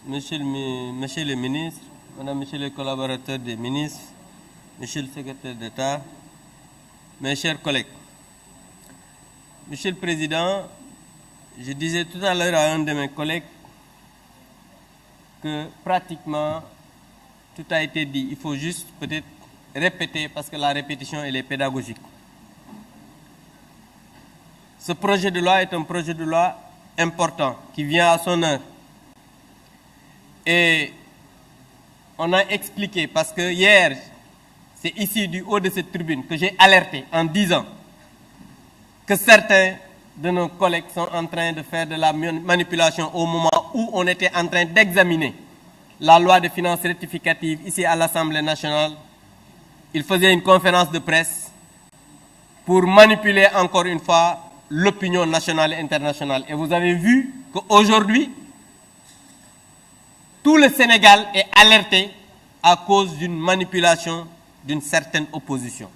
Monsieur le ministre, Madame, Monsieur les collaborateurs des ministres, Monsieur le secrétaire d'État, mes chers collègues. Monsieur le Président, je disais tout à l'heure à un de mes collègues que pratiquement tout a été dit. Il faut juste peut-être répéter parce que la répétition, elle est pédagogique. Ce projet de loi est un projet de loi important qui vient à son heure. Et on a expliqué, parce que hier, c'est ici du haut de cette tribune que j'ai alerté en disant que certains de nos collègues sont en train de faire de la manipulation au moment où on était en train d'examiner la loi de finances rectificative ici à l'Assemblée nationale. Ils faisaient une conférence de presse pour manipuler encore une fois l'opinion nationale et internationale. Et vous avez vu qu'aujourd'hui, tout le Sénégal est alerté à cause d'une manipulation d'une certaine opposition.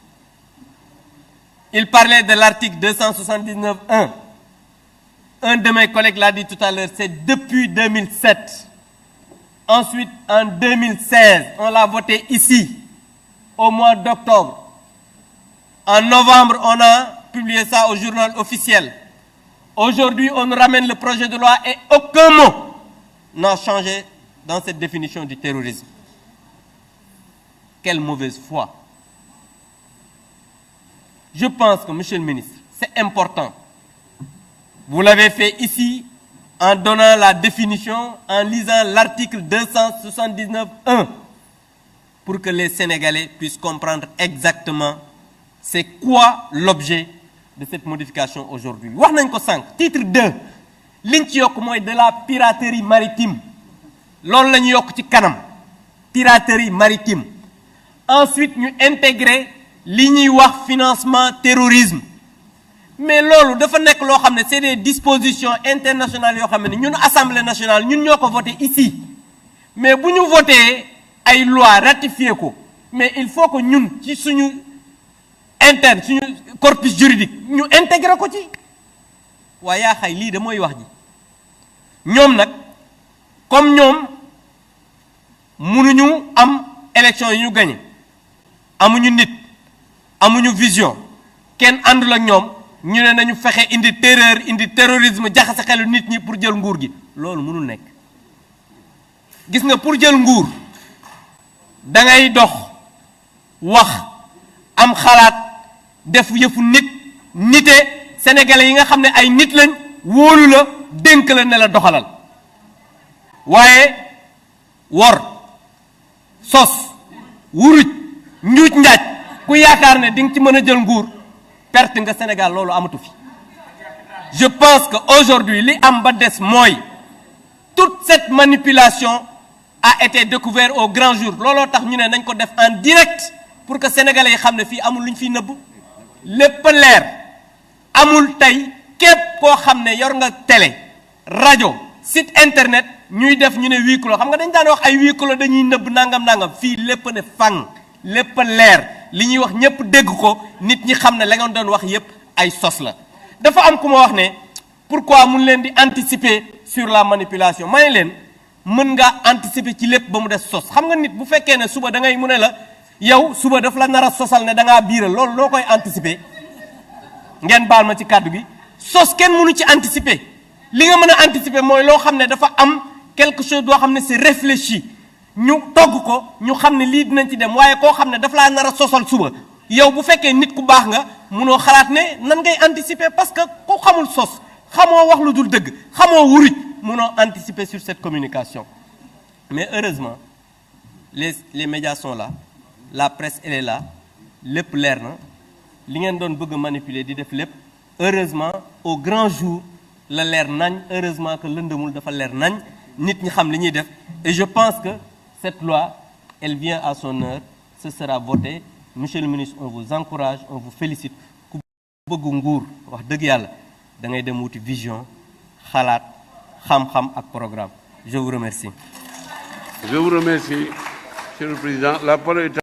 Il parlait de l'article 279.1. Un de mes collègues l'a dit tout à l'heure, c'est depuis 2007. Ensuite, en 2016, on l'a voté ici, au mois d'octobre. En novembre, on a publié ça au journal officiel. Aujourd'hui, on nous ramène le projet de loi et aucun mot n'a changé dans cette définition du terrorisme. Quelle mauvaise foi. Je pense que, Monsieur le ministre, c'est important. Vous l'avez fait ici en donnant la définition, en lisant l'article 279.1 pour que les Sénégalais puissent comprendre exactement c'est quoi l'objet de cette modification aujourd'hui. Wax nañ ko sànq, titre 2, liñ ci yokk mooy de la piraterie maritime. Loolu la ñu yokk ci kanam, piraterie maritime. Ensuite, ñu intégrer li ñuy wax financement terrorisme. Mais loolu dafa nekk loo xam ne c'est des dispositions internationales yoo xam ne ñun Assemblée nationale ñun ñoo ko voté ici. Mais bu ñu voté ay loi ratifié ko, mais il faut que ñun ci suñu interne suñu corpus juridique ñu intégrer ko ci. waaye yaa xay lii de mooy wax ji. ñoom nag comme ñoom mënuñu am élection yi ñu gagné amuñu nit amuñu vision kenn àndul ak ñoom ñu ne nañu fexe indi terreur indi terrorisme jaxase xelu nit ñi pour jël nguur gi loolu mënul nekk. gis nga pour jël nguur da ngay dox wax am xalaat def yëfu nite sénégalais yi nga xam ne ay nit lañ wóolu la dénk la ne la doxalal waaye wor sos wuruj njuuj njaaj ku yaakaar ne di nga ci mën a jël nguur perte nga Sénégal loolu amatu fi. Je pense que aujourd'hui li am ba des mooy toute cette manipulation a été découverte au grand jour looloo tax ñu ne nañ ko def en direct pour que sénégalais yi xam ne fii amul lu ñu fiy nëbb lépp leer. amul tey képp koo xam ne yor nga télé rajo site internet ñuy def ñu ne huis clos xam nga dañ daan wax ay huis clos dañuy nëbb nangam fii lépp ne fang lépp leer li ñuy wax ñëpp dégg ko nit ñi xam ne la nga doon wax yëpp ay sos la. dafa am ku ma wax ne pourquoi mun leen di anticiper sur la manipulation ma ne leen mën nga anticiper ci lépp ba mu des sos xam nga nit bu fekkee ne suba da ngay mu ne la yow suba daf la nar a sosal ne da ngaa biiral loolu loo koy anticiper. ngeen baal ma ci kàddu gi sos kenn mënu ci anticiper li nga mën a anticiper mooy loo xam ne dafa am quelque chose doo xam ne c'est réfléchi ñu togg ko ñu xam ne lii dinañ ci dem waaye koo xam ne dafa laa nar a sosal suba yow bu fekkee nit ku baax nga mënoo xalaat ne nan ngay anticiper parce que ku xamul sos xamoo wax lu dul dëgg xamoo wuruj mënoo anticiper sur cette communication. Mais heureusement les médias sont là, la presse elle est là, lépp leer na. li ngeen doon bëgg manipuler di def lépp heureusement au grand jour la leer nañ heureusement que lëndëmul dafa leer nañ nit ñi xam li ñuy def et je pense que cette loi elle vient à son heure ce sera voté. Monsieur le ministre, on vous encourage, on vous félicite. ku bëgg nguur wax dëgg yàlla da ngay dem wuti vision xalaat xam-xam ak programme. Je vous remercie. Je vous remercie, Monsieur le Président. La parole est